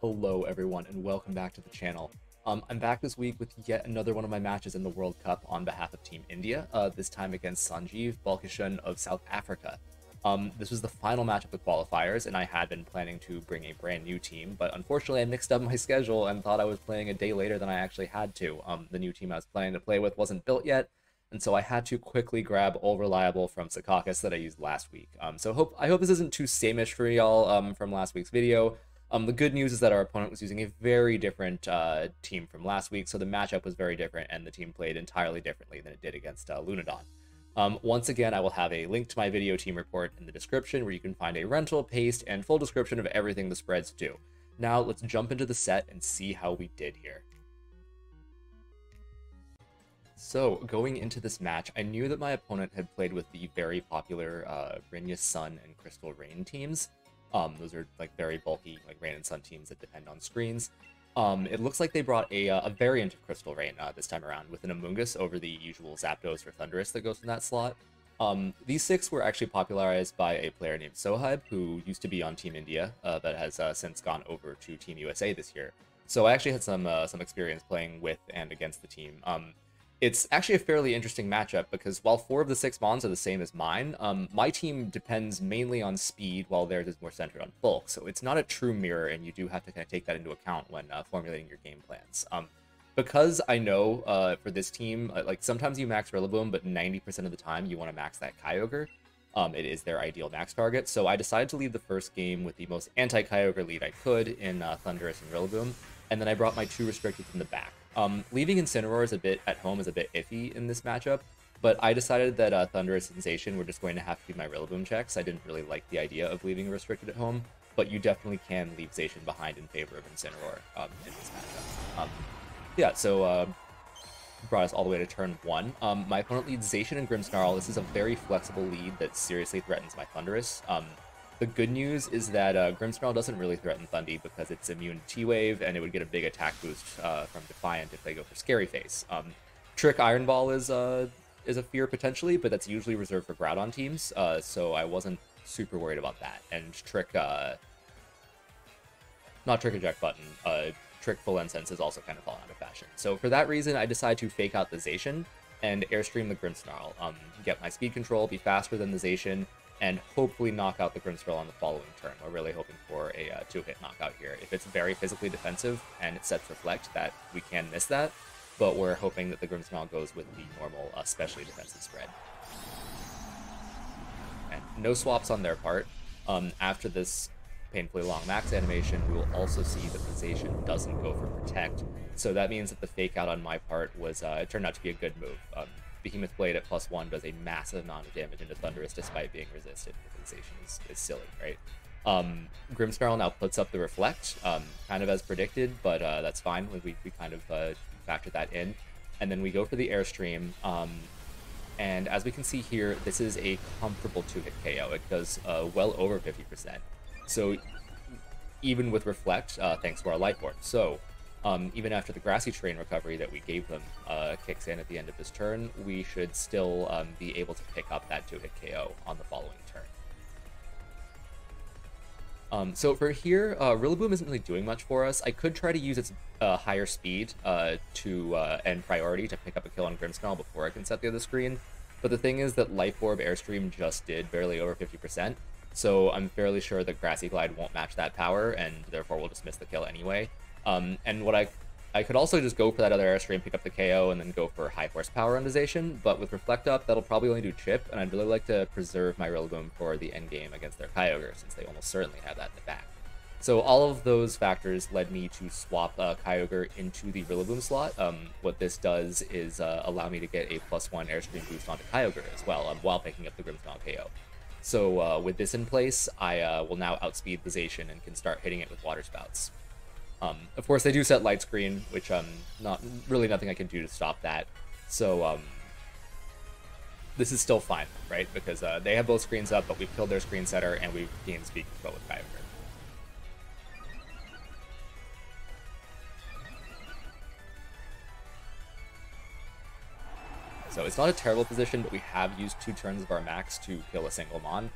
Hello everyone and welcome back to the channel. I'm back this week with yet another one of my matches in the World Cup on behalf of Team India, this time against Sanjeev, Balkishun of South Africa. This was the final match of the qualifiers, and I had been planning to bring a brand new team, but unfortunately I mixed up my schedule and thought I was playing a day later than I actually had to. The new team I was planning to play with wasn't built yet, and so I had to quickly grab All Reliable from Secaucus that I used last week. I hope this isn't too same-ish for y'all from last week's video. The good news is that our opponent was using a very different team from last week, so the matchup was very different, and the team played entirely differently than it did against Lunadon. Once again, I will have a link to my video team report in the description where you can find a rental, paste, and full description of everything the spreads do. Now, let's jump into the set and see how we did here. So, going into this match, I knew that my opponent had played with the very popular Rinya Sun and Crystal Rain teams. Those are like very bulky, like Rain and Sun teams that depend on screens. It looks like they brought a variant of Crystal Rain this time around with an Amoonguss over the usual Zapdos or Thundurus that goes in that slot. These six were actually popularized by a player named Sohaib, who used to be on Team India, but has since gone over to Team USA this year. So I actually had some experience playing with and against the team. It's actually a fairly interesting matchup because while 4 of the 6 mons are the same as mine, my team depends mainly on speed while theirs is more centered on bulk. So it's not a true mirror, and you do have to kind of take that into account when formulating your game plans. Because I know for this team, like sometimes you max Rillaboom, but 90% of the time you want to max that Kyogre. It is their ideal max target. So I decided to lead the first game with the most anti-Kyogre lead I could in Thundurus and Rillaboom, and then I brought my 2 restricted from the back. Leaving Incineroar at home is a bit iffy in this matchup, but I decided that Thundurus and Zacian were just going to have to do my Rillaboom checks. I didn't really like the idea of leaving restricted at home, but you definitely can leave Zacian behind in favor of Incineroar in this matchup. Yeah, so brought us all the way to turn 1. My opponent leads Zacian and Grimmsnarl. This is a very flexible lead that seriously threatens my Thundurus. The good news is that Grimmsnarl doesn't really threaten Thundy because it's immune to T-Wave, and it would get a big attack boost from Defiant if they go for Scary Face. Trick Iron Ball is a fear potentially, but that's usually reserved for Groudon teams, so I wasn't super worried about that. And not Trick Eject Button, Trick Full Incense is also kind of fallen out of fashion. So for that reason, I decided to fake out the Zacian and Airstream the Grimmsnarl, get my speed control, be faster than the Zacian, and hopefully knock out the Grimmsnarl on the following turn. We're really hoping for a 2-hit knockout here. If it's very physically defensive and it sets Reflect, that we can miss that, but we're hoping that the Grimmsnarl goes with the normal, specially defensive spread. And no swaps on their part. After this painfully long max animation, we will also see that the Zacian doesn't go for Protect, so that means that the fake out on my part was it turned out to be a good move. Behemoth Blade at +1 does a massive amount of damage into Thundurus despite being resisted. Zacian is silly, right? Grimmsnarl now puts up the Reflect, kind of as predicted, but that's fine. We kind of factor that in. And then we go for the Airstream, and as we can see here, this is a comfortable 2-hit KO. It does well over 50%. So even with Reflect, thanks to our Life Orb. So even after the Grassy Terrain recovery that we gave them kicks in at the end of this turn, we should still be able to pick up that 2-hit KO on the following turn. So for here, Rillaboom isn't really doing much for us. I could try to use its higher speed and priority to pick up a kill on Grimmsnarl before I can set the other screen, but the thing is that Life Orb Airstream just did barely over 50%, so I'm fairly sure that Grassy Glide won't match that power, and therefore we'll just miss the kill anyway. And what I could also just go for that other Airstream, pick up the KO, and then go for high horsepower on Zacian, but with Reflect up, that'll probably only do chip, and I'd really like to preserve my Rillaboom for the endgame against their Kyogre, since they almost certainly have that in the back. So all of those factors led me to swap Kyogre into the Rillaboom slot. What this does is allow me to get a +1 Airstream boost onto Kyogre as well, while picking up the Grimmsnarl KO. So with this in place, I will now outspeed the Zacian and can start hitting it with Water Spouts. Of course, they do set Light Screen, which nothing I can do to stop that. So this is still fine, right? Because they have both screens up, but we've killed their screen setter and we've gained speed control with Kyogre. So it's not a terrible position, but we have used 2 turns of our max to kill a single mon.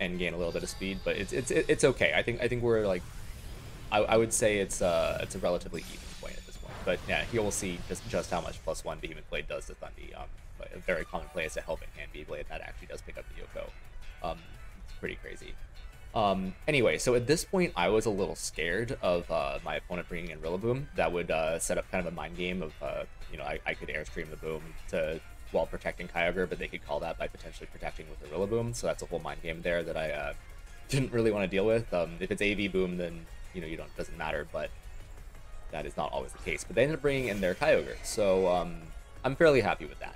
And gain a little bit of speed, but it's okay. I think we're like I would say it's a relatively even point at this point. But yeah, here we'll see just how much +1 Behemoth Blade does to Thundy. But a very common play is a Helping Hand Beyblade that actually does pick up the Yoko. It's pretty crazy. Anyway, so at this point, I was a little scared of my opponent bringing in Rillaboom. That would set up kind of a mind game of, you know, I could airstream the boom while protecting Kyogre, but they could call that by potentially protecting with the Rillaboom. So that's a whole mind game there that I didn't really want to deal with. If it's AV boom, then it doesn't matter, but that is not always the case. But they ended up bringing in their Kyogre, so I'm fairly happy with that.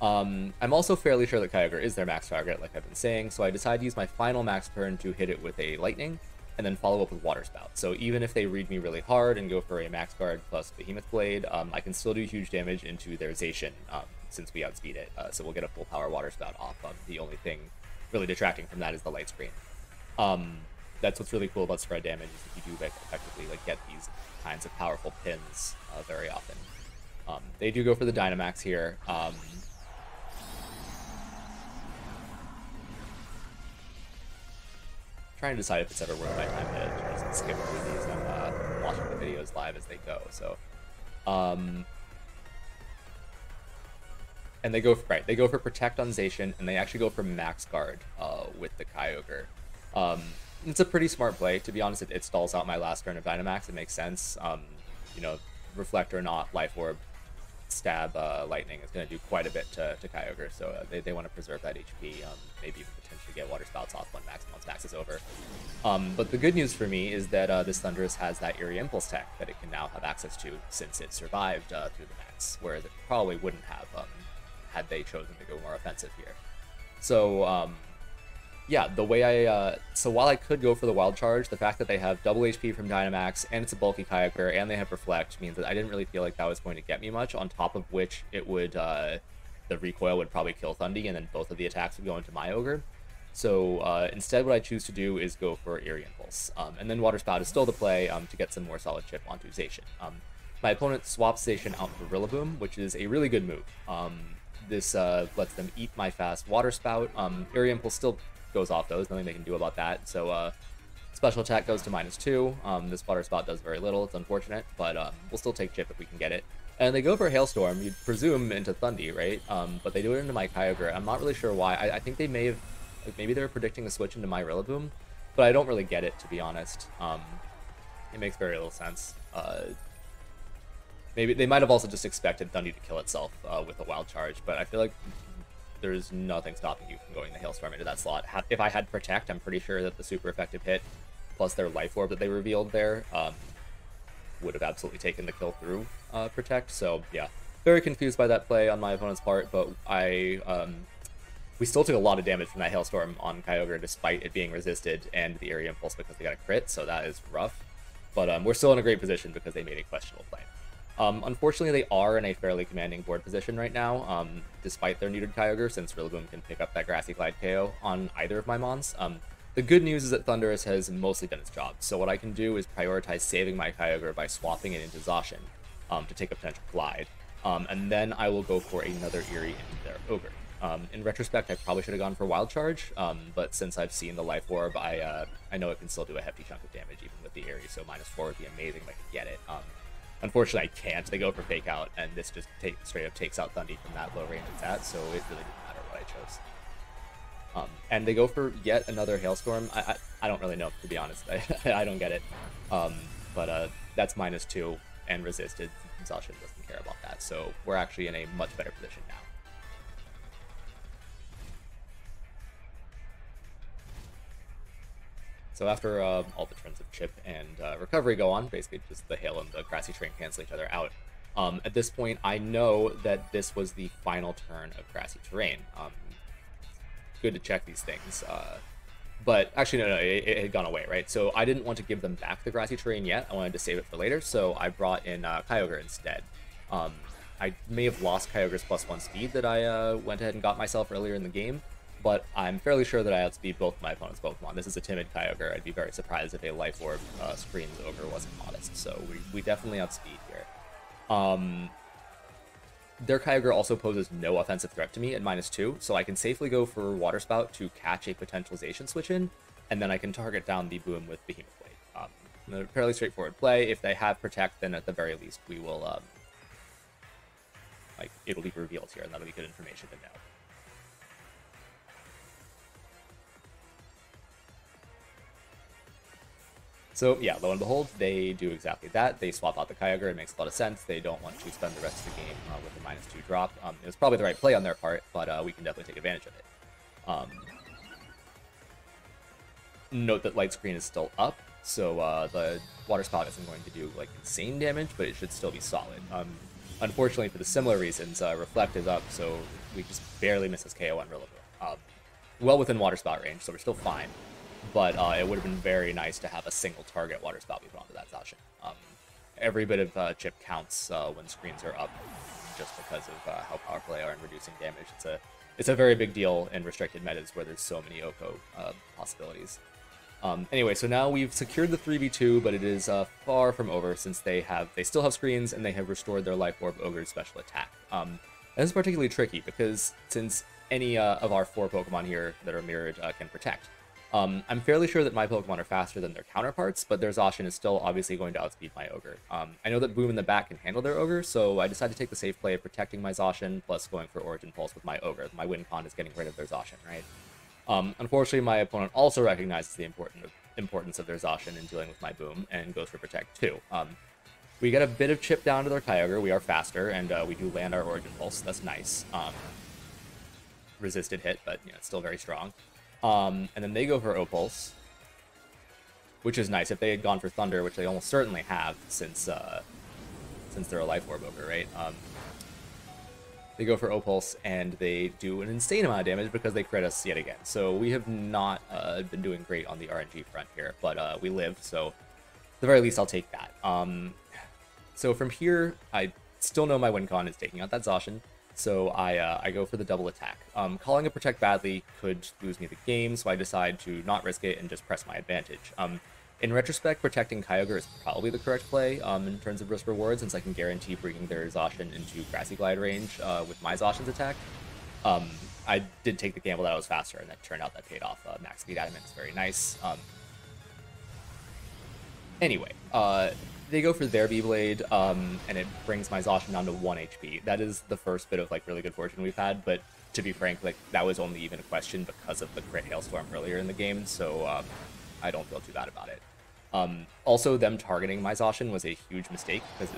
I'm also fairly sure that Kyogre is their max target, like I've been saying, so I decided to use my final max turn to hit it with a Lightning, and then follow up with Water Spout. So even if they read me really hard and go for a max guard plus Behemoth Blade, I can still do huge damage into their Zacian, since we outspeed it. So we'll get a full power Water Spout off. The only thing really detracting from that is the light screen. That's what's really cool about spread damage, is that you do effectively get these kinds of powerful pins very often. They do go for the Dynamax here. Trying to decide if it's ever worth my time to just skip through these. I'm watching the videos live as they go. So, and they go for Protect on Zacian, and they actually go for Max Guard with the Kyogre. It's a pretty smart play, to be honest. It stalls out my last turn of Dynamax. It makes sense. Reflect or not, Life Orb, Stab, Lightning is going to do quite a bit to Kyogre, so they want to preserve that HP, maybe even potentially get Water Spouts off once Max is over. But the good news for me is that this Thundurus has that Eerie Impulse tech that it can now have access to, since it survived through the Max, whereas it probably wouldn't have had they chosen to go more offensive here. So, yeah, the way so while I could go for the Wild Charge, the fact that they have double HP from Dynamax, and it's a bulky Kyogre, and they have Reflect, means that I didn't really feel like that was going to get me much, on top of which it would, the recoil would probably kill Thundy, and then both of the attacks would go into my Ogre. So instead what I choose to do is go for Eerie Impulse. And then Water Spout is still the play to get some more solid chip onto Zacian. My opponent swaps Zacian out for Rillaboom, which is a really good move. This lets them eat my fast Water Spout. Eerie Impulse still goes off, though. There's nothing they can do about that. So special attack goes to -2. This Water Spout does very little. It's unfortunate, but we'll still take chip if we can get it. And they go for Hailstorm, you'd presume into Thundy, right? But they do it into my Kyogre. I'm not really sure why. I think they may have, maybe they were predicting a switch into my Rillaboom, but I don't really get it, to be honest. It makes very little sense. Maybe they might have also just expected Thundy to kill itself with a Wild Charge, but I feel like there's nothing stopping you from going the Hailstorm into that slot. If I had Protect, I'm pretty sure that the super effective hit, plus their Life Orb that they revealed there, would have absolutely taken the kill through Protect. So yeah, very confused by that play on my opponent's part, but we still took a lot of damage from that Hailstorm on Kyogre, despite it being resisted and the Eerie Impulse because they got a crit, so that is rough. But we're still in a great position because they made a questionable play. Unfortunately, they are in a fairly commanding board position right now, despite their neutered Kyogre, since Rillaboom can pick up that Grassy Glide KO on either of my Mons. The good news is that Thundurus has mostly done its job, so what I can do is prioritize saving my Kyogre by swapping it into Zacian to take a potential Glide, and then I will go for another Eerie into their Ogre. In retrospect, I probably should have gone for Wild Charge, but since I've seen the Life Orb, I know it can still do a hefty chunk of damage even with the Eerie, so -4 would be amazing if I could get it. Unfortunately, I can't. They go for Fake Out, and this just straight up takes out Thundy from that low range it's at, so it really didn't matter what I chose. And they go for yet another Hailstorm. I don't really know, to be honest. I don't get it. But that's -2 and resisted. Zacian doesn't care about that, so we're actually in a much better position now. So after all the turns of Chip and Recovery go on, basically just the Hail and the Grassy Terrain cancel each other out. At this point, I know that this was the final turn of Grassy Terrain. Good to check these things. But actually, no, it had gone away, right? So I didn't want to give them back the Grassy Terrain yet. I wanted to save it for later, so I brought in Kyogre instead. I may have lost Kyogre's +1 speed that I went ahead and got myself earlier in the game, but I'm fairly sure that I outspeed both my opponent's Pokemon. This is a timid Kyogre. I'd be very surprised if a Life Orb screens Ogre wasn't modest, so we definitely outspeed here. Their Kyogre also poses no offensive threat to me at -2, so I can safely go for Water Spout to catch a potential Zacian switch in, and then I can target down the Boom with Behemoth Blade. A fairly straightforward play. If they have Protect, then at the very least we will, like, it'll be revealed here, and that'll be good information to know. So yeah, lo and behold, they do exactly that. They swap out the Kyogre. It makes a lot of sense. They don't want to spend the rest of the game with a -2 drop. It was probably the right play on their part, but we can definitely take advantage of it. Note that Light Screen is still up, so the Water Spout isn't going to do like insane damage, but it should still be solid. Unfortunately, for the similar reasons, Reflect is up, so we just barely miss his KO on Rillaboom. Well within Water Spout range, so we're still fine. But it would have been very nice to have a single target Water Spout we put onto that Zacian. Every bit of chip counts when screens are up, just because of how powerful they are in reducing damage. It's a very big deal in restricted metas where there's so many Oko possibilities. Anyway, so now we've secured the 3v2, but it is far from over since they still have screens and they have restored their Life Orb Ogre's special attack. And this is particularly tricky because since any of our 4 Pokemon here that are mirrored can Protect, I'm fairly sure that my Pokemon are faster than their counterparts, but their Zacian is still obviously going to outspeed my Ogre. I know that Boom in the back can handle their Ogre, so I decided to take the safe play of protecting my Zacian, plus going for Origin Pulse with my Ogre. My win con is getting rid of their Zacian, right? Unfortunately, my opponent also recognizes the importance of their Zacian in dealing with my Boom, and goes for Protect too. We get a bit of chip down to their Kyogre, we are faster, and we do land our Origin Pulse, that's nice. Resisted hit, but you know, it's still very strong. And then they go for O-Pulse, which is nice. If they had gone for Thunder, which they almost certainly have, since they're a Life Orb Ogre, right? They go for O-Pulse, and they do an insane amount of damage because they crit us yet again. So we have not been doing great on the RNG front here, but we live, so at the very least I'll take that. So from here, I still know my win con is taking out that Zacian, so I go for the double attack. Calling a Protect badly could lose me the game, so I decide to not risk it and just press my advantage. In retrospect, protecting Kyogre is probably the correct play in terms of risk reward, since I can guarantee bringing their Zacian into Grassy Glide range with my Zacian's attack. I did take the gamble that I was faster, and that turned out that paid off. Max Speed Adamant is very nice. Anyway, they go for their Beyblade, and it brings my Zacian down to 1 HP. That is the first bit of like really good fortune we've had, but to be frank, like that was only even a question because of the crit Hailstorm earlier in the game, so I don't feel too bad about it. Also, them targeting my Zacian was a huge mistake because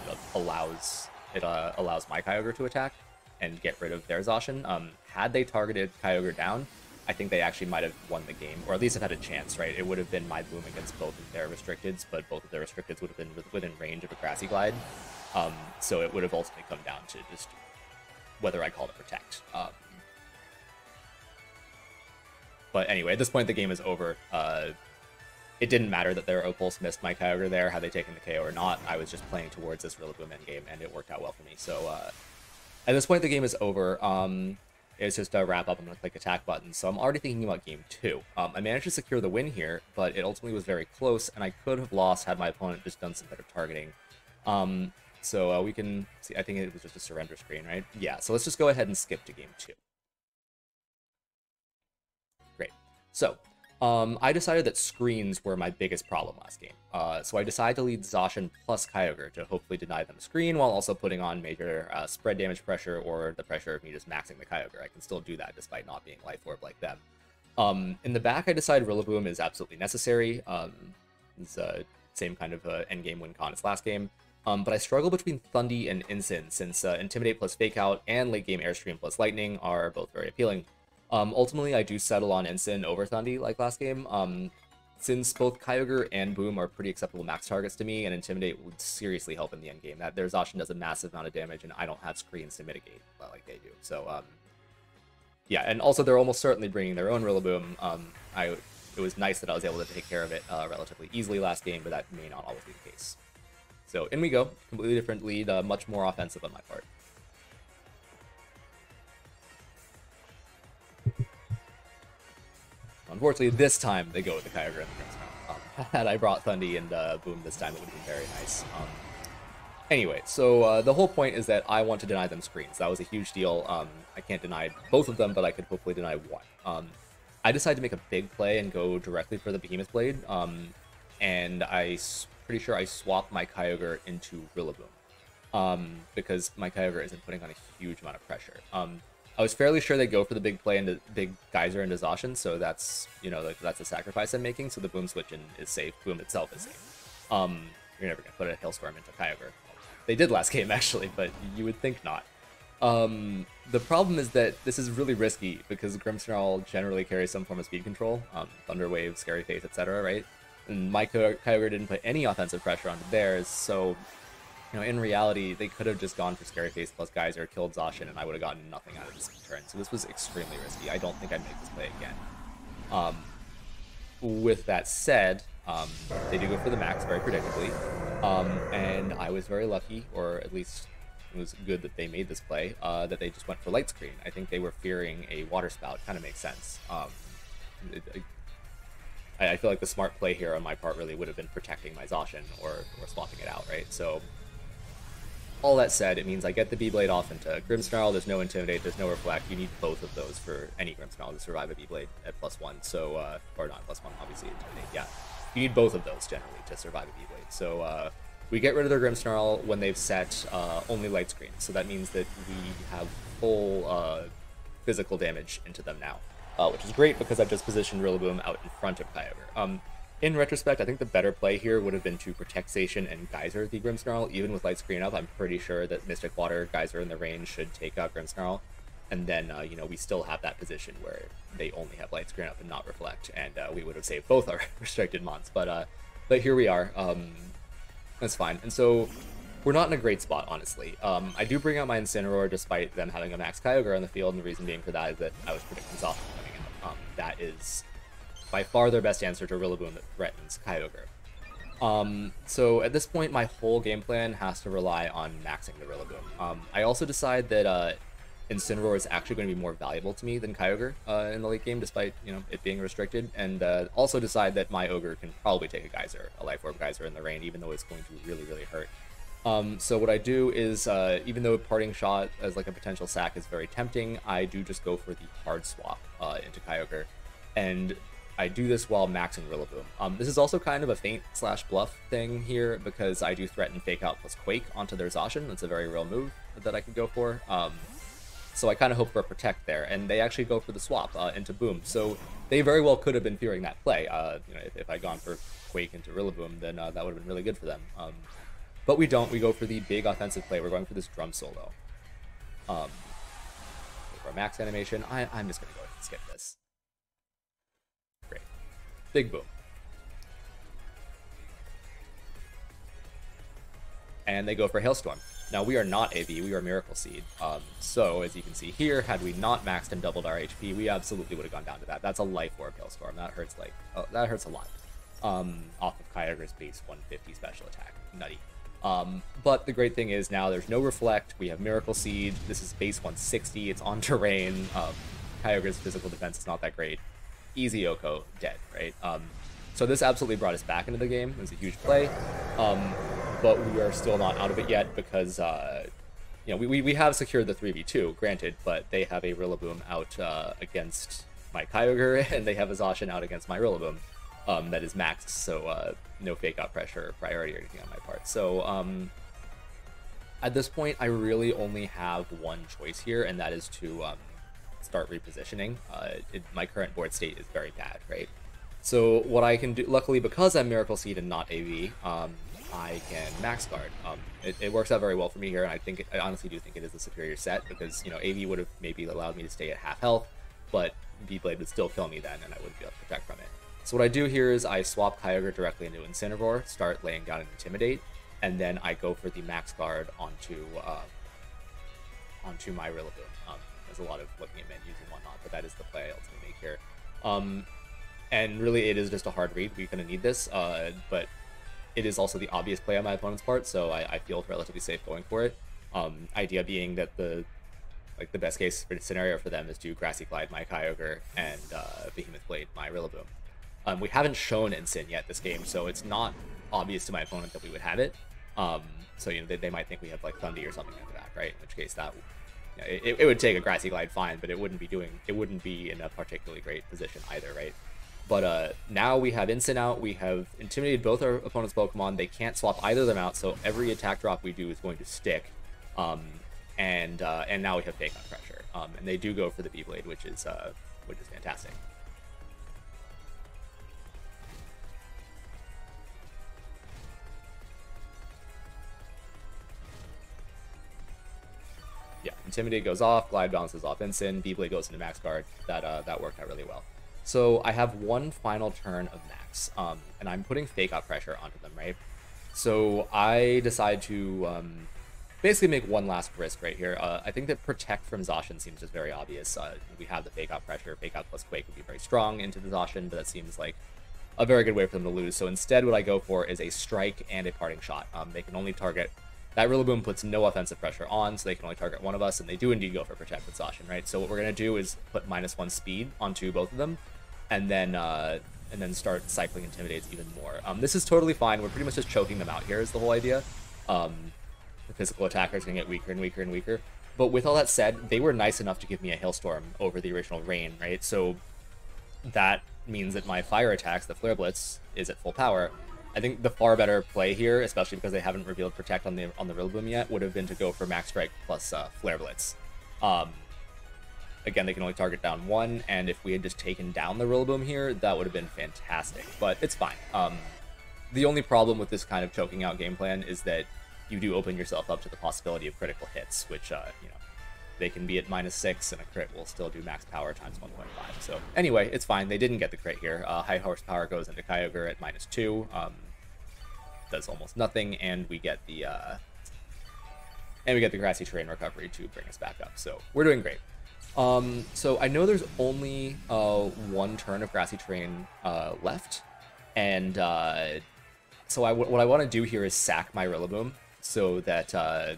it allows my Kyogre to attack and get rid of their Zacian. Had they targeted Kyogre down, I think they actually might have won the game, or at least have had a chance, right? It would have been my Boom against both of their Restricteds, but both of their Restricteds would have been within range of a Grassy Glide. So it would have ultimately come down to just whether I called it Protect. But anyway, at this point, the game is over. It didn't matter that their O-Pulse missed my Kyogre there, had they taken the KO or not. I was just playing towards this Rillaboom endgame, and it worked out well for me. So at this point, the game is over. It's just a wrap up. I'm going to click attack button. So I'm already thinking about game 2. I managed to secure the win here, but it ultimately was very close, and I could have lost had my opponent just done some better targeting. So we can see, I think it was just a surrender screen, right? Yeah, so let's just go ahead and skip to game 2. Great. So I decided that screens were my biggest problem last game. So I decided to lead Zacian plus Kyogre to hopefully deny them a screen while also putting on major spread damage pressure or the pressure of me just maxing the Kyogre. I can still do that despite not being Life Orb like them. In the back, I decided Rillaboom is absolutely necessary. It's the same kind of endgame win con as last game. But I struggle between Thundy and Incin since Intimidate plus Fake Out and late game Airstream plus Lightning are both very appealing. Ultimately, I do settle on Incin over Thundy like last game, since both Kyogre and Boom are pretty acceptable max targets to me, and Intimidate would seriously help in the endgame. That their Zacian does a massive amount of damage, and I don't have screens to mitigate like they do. So, yeah, and also they're almost certainly bringing their own Rillaboom. It was nice that I was able to take care of it relatively easily last game, but that may not always be the case. So in we go, completely different lead, much more offensive on my part. Unfortunately, this time they go with the Kyogre and the Grimmsnarl. Had I brought Thundy and Boom this time, it would have been very nice. Anyway, so the whole point is that I want to deny them screens. That was a huge deal. I can't deny both of them, but I could hopefully deny one. I decided to make a big play and go directly for the Behemoth Blade, and I pretty sure I swapped my Kyogre into Rillaboom. Because my Kyogre isn't putting on a huge amount of pressure. I was fairly sure they'd go for the big play into big Geyser into Zacian, so that's, you know, like, that's a sacrifice I'm making, so the Boom switch in is safe. Boom itself is safe. You're never going to put a Hailstorm into Kyogre. They did last game, actually, but you would think not. The problem is that this is really risky, because Grimmsnarl generally carries some form of speed control, Thunder Wave, Scary Face, etc., right? And my Kyogre didn't put any offensive pressure onto theirs, so... You know, in reality, they could have just gone for Scary Face plus Geyser, killed Zacian, and I would have gotten nothing out of this turn. So this was extremely risky. I don't think I'd make this play again. With that said, they do go for the max very predictably. And I was very lucky, or at least it was good that they made this play, that they just went for Light Screen. I think they were fearing a Water Spout. Kind of makes sense. I feel like the smart play here on my part really would have been protecting my Zacian or swapping it out, right? So... all that said, it means I get the B-Blade off into Grimmsnarl, there's no Intimidate, there's no Reflect. You need both of those for any Grimmsnarl to survive a B-Blade at +1, so, or not +1, obviously, Intimidate, yeah. You need both of those, generally, to survive a B-Blade. So, we get rid of their Grimmsnarl when they've set only Light Screen, so that means that we have full physical damage into them now, which is great because I've just positioned Rillaboom out in front of Kyogre. In retrospect, I think the better play here would have been to protect Zacian and Geyser the Grimmsnarl. Even with Light Screen up, I'm pretty sure that Mystic Water, Geyser in the range should take out Grimmsnarl. And then, you know, we still have that position where they only have Light Screen up and not Reflect, and we would have saved both our restricted mons. But here we are. That's fine. And so, we're not in a great spot, honestly. I do bring out my Incineroar despite them having a max Kyogre on the field, and the reason being for that is that I was predicting Zacian coming out. That is... by far their best answer to Rillaboom that threatens Kyogre. So at this point, my whole game plan has to rely on maxing the Rillaboom. I also decide that Incineroar is actually going to be more valuable to me than Kyogre in the late game, despite, you know, it being restricted. And also decide that my Ogre can probably take a Geyser, a Life Orb Geyser in the rain, even though it's going to really, really hurt. So what I do is, even though Parting Shot as like a potential sack is very tempting, I do just go for the hard swap into Kyogre. And I do this while maxing Rillaboom. This is also kind of a feint/bluff thing here, because I do threaten Fake Out plus Quake onto their Zacian. That's a very real move that I could go for. So I kind of hope for a Protect there, and they actually go for the swap into Boom. So they very well could have been fearing that play. You know, if I'd gone for Quake into Rillaboom, then that would have been really good for them. But we don't. We go for the big offensive play. We're going for this Drum Solo. For our max animation, I'm just going to go ahead and skip this. Big Boom. And they go for Hailstorm. Now, we are not AV, we are Miracle Seed. So, as you can see here, had we not maxed and doubled our HP, we absolutely would have gone down to that. That's a Life Orb Hailstorm. That hurts like... oh, that hurts a lot. Off of Kyogre's base 150 special attack. Nutty. But the great thing is now there's no Reflect, we have Miracle Seed, this is base 160, it's on terrain, Kyogre's physical defense is not that great. Easy Oko, dead, right? So this absolutely brought us back into the game. It was a huge play, but we are still not out of it yet because, you know, we have secured the 3v2, granted, but they have a Rillaboom out against my Kyogre, and they have a Zacian out against my Rillaboom that is maxed, so no Fake Out pressure or priority or anything on my part. So at this point, I really only have one choice here, and that is to start repositioning. My current board state is very bad, right? So what I can do, luckily because I'm Miracle Seed and not AV, I can Max Guard. It works out very well for me here, and I honestly do think it is the superior set, because, you know, AV would have maybe allowed me to stay at half health, but V-Blade would still kill me then, and I wouldn't be able to protect from it. So what I do here is I swap Kyogre directly into Incineroar, start laying down an Intimidate, and then I go for the Max Guard onto my Rillaboom. There's a lot of looking at menus and whatnot, but that is the play I ultimately make here. And really, it is just a hard read. We're going to need this, but it is also the obvious play on my opponent's part, so I feel relatively safe going for it. Idea being that the best case scenario for them is to Grassy Glide my Kyogre and Behemoth Blade my Rillaboom. We haven't shown Incin yet this game, so it's not obvious to my opponent that we would have it. So, you know, they might think we have like Thundy or something like that, right? In which case that it would take a Grassy Glide fine, but it wouldn't be in a particularly great position either, right? But now we have Instant out, we have intimidated both our opponent's Pokemon, they can't swap either of them out, so every attack drop we do is going to stick. And now we have Fake on Pressure. And they do go for the B-Blade, which is fantastic. Yeah, Intimidate goes off, Glide bounces off Instant, B-Blade goes into Max Guard. That worked out really well. So I have one final turn of Max, and I'm putting Fake Out Pressure onto them, right? So I decide to basically make one last risk right here. I think that Protect from Zacian seems just very obvious. We have the Fake Out Pressure. Fake Out plus Quake would be very strong into the Zacian, but that seems like a very good way for them to lose. So instead, what I go for is a Strike and a Parting Shot. They can only target... That Rillaboom puts no offensive pressure on, so they can only target one of us, and they do indeed go for Protect with Zacian, right? So what we're going to do is put -1 speed onto both of them, and then start cycling Intimidates even more. This is totally fine. We're pretty much just choking them out here is the whole idea. The physical attackers can get weaker and weaker and weaker. But with all that said, they were nice enough to give me a Hailstorm over the original Rain, right? So that means that my fire attacks, the Flare Blitz, is at full power. I think the far better play here, especially because they haven't revealed Protect on the Rillaboom yet, would have been to go for Max Strike plus Flare Blitz. Again, they can only target down one, and if we had just taken down the Rillaboom here, that would have been fantastic. But it's fine. The only problem with this kind of choking out game plan is that you do open yourself up to the possibility of critical hits, which, they can be at -6, and a crit will still do max power times 1.5. So anyway, it's fine. They didn't get the crit here. High horsepower goes into Kyogre at -2. Does almost nothing, and we get the Grassy Terrain recovery to bring us back up. So we're doing great. So I know there's only one turn of Grassy Terrain left, and so what I want to do here is sack my Rillaboom so that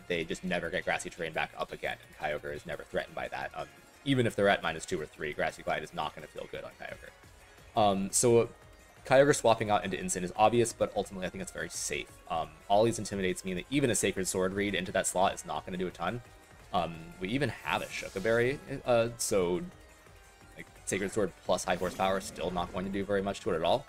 they just never get Grassy Terrain back up again, and Kyogre is never threatened by that. Even if they're at -2 or 3, Grassy Glide is not going to feel good on Kyogre. So Kyogre swapping out into Instant is obvious, but ultimately I think it's very safe. All these Intimidates mean that even a Sacred Sword read into that slot is not going to do a ton. We even have a Shuka Berry, so like Sacred Sword plus high horsepower is still not going to do very much to it at all.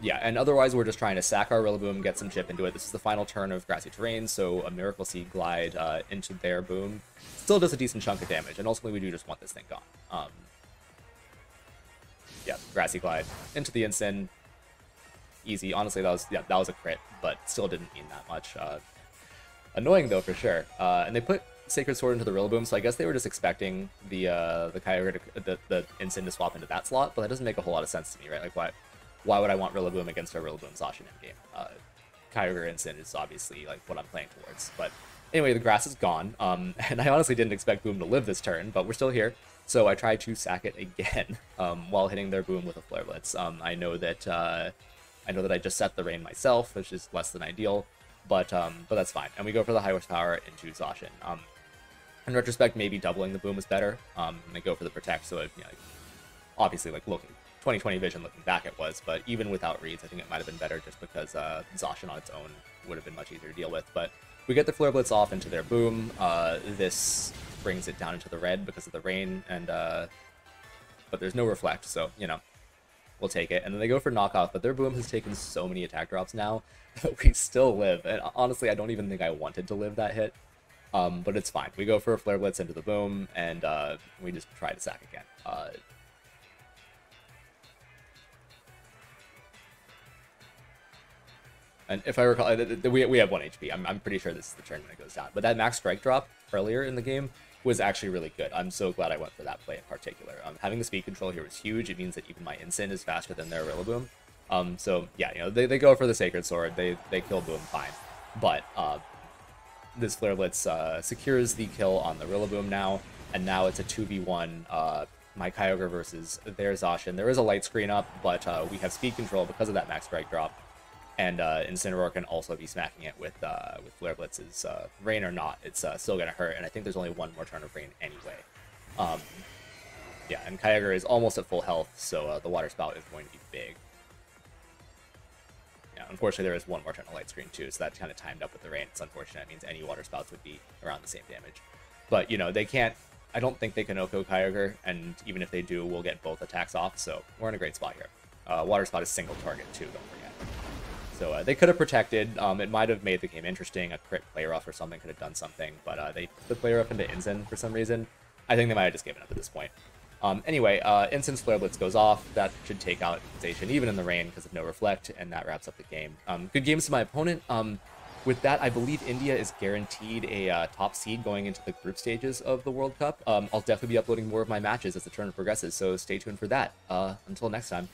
Yeah, and otherwise we're just trying to sack our Rillaboom, get some chip into it. This is the final turn of Grassy Terrain, so a Miracle Seed Glide into their boom still does a decent chunk of damage, and ultimately we do just want this thing gone. Yeah, Grassy Glide into the Instant. Easy. Honestly, that was a crit, but still didn't mean that much. Annoying though, for sure. And they put Sacred Sword into the Rillaboom, so I guess they were just expecting the Kyogre the Instant to swap into that slot, but that doesn't make a whole lot of sense to me, right? Like, why would I want Rillaboom against our Rillaboom Zacian in game? Kyogre Instant is obviously like what I'm playing towards. But anyway, the grass is gone, and I honestly didn't expect Boom to live this turn, but we're still here. So I tried to sack it again while hitting their Boom with a Flare Blitz. I know that I just set the Rain myself, which is less than ideal, but that's fine. And we go for the high horsepower into Zacian. In retrospect, maybe doubling the Boom is better. And I go for the Protect, so it, obviously, like, looking 2020 vision looking back it was, but even without reads, I think it might have been better just because Zacian on its own would have been much easier to deal with. But we get the Flare Blitz off into their Boom. This brings it down into the red because of the Rain, and but there's no Reflect, so, we'll take it. And then they go for Knockoff, but their Boom has taken so many attack drops now that we still live. And honestly, I don't even think I wanted to live that hit, but it's fine. We go for a Flare Blitz into the Boom, and we just try to sack again. And if I recall, we have 1 HP. I'm pretty sure this is the turn when it goes down. But that Max Strike drop earlier in the game was actually really good. I'm so glad I went for that play in particular. Having the speed control here was huge. It means that even my Instant is faster than their Rillaboom. So yeah, they go for the Sacred Sword. They kill Boom fine. But this Flare Blitz secures the kill on the Rillaboom now, and now it's a 2v1. My Kyogre versus their Zacian. There is a light screen up, but we have speed control because of that Max Strike drop. And Incineroar can also be smacking it with Flare Blitz's Rain or not. It's still going to hurt, and I think there's only one more turn of Rain anyway. Yeah, and Kyogre is almost at full health, so the Water Spout is going to be big. Yeah, unfortunately there is one more turn of Light Screen too, so that kind of timed up with the Rain. It's unfortunate. It means any Water Spouts would be around the same damage. But, they can't I don't think they can Oko Kyogre, and even if they do, we'll get both attacks off, so we're in a great spot here. Water Spot is single target too, don't forget. So they could have protected. It might have made the game interesting. A crit player off or something could have done something, but they put the player up into Inzen for some reason. I think they might have just given up at this point. Anyway, Incense Flare Blitz goes off. That should take out Zation even in the rain because of no Reflect, and that wraps up the game. Good games to my opponent. With that, I believe India is guaranteed a top seed going into the group stages of the World Cup. I'll definitely be uploading more of my matches as the tournament progresses, so stay tuned for that. Until next time.